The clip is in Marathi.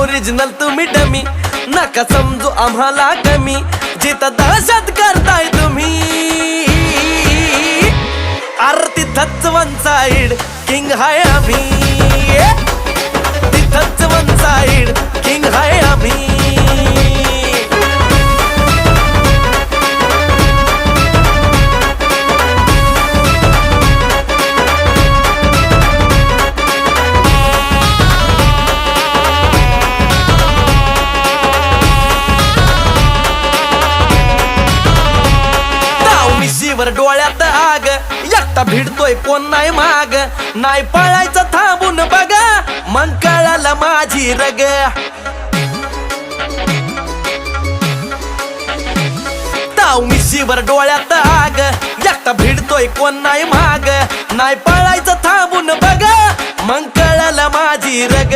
ओरिजिनल तुम्ही डमी, नका समजू आम्हाला कमी, जिथं दहशत करताय तुम्ही. अरे तिथंच वन साइड किंग हाय आम्ही, तिथंच वन साइड किंग हाय आम्ही. वर डोळ्यात आग, एकटा भिडतोय कोण नाही माग, नाही पळायचं थांबून बघा, मग कळालं माझी रग. ताव मिशीवर डोळ्यात आग, एकटा भिडतोय कोण नाही माग, नाही पळायचं थांबून बघा, मग कळालं माझी रग.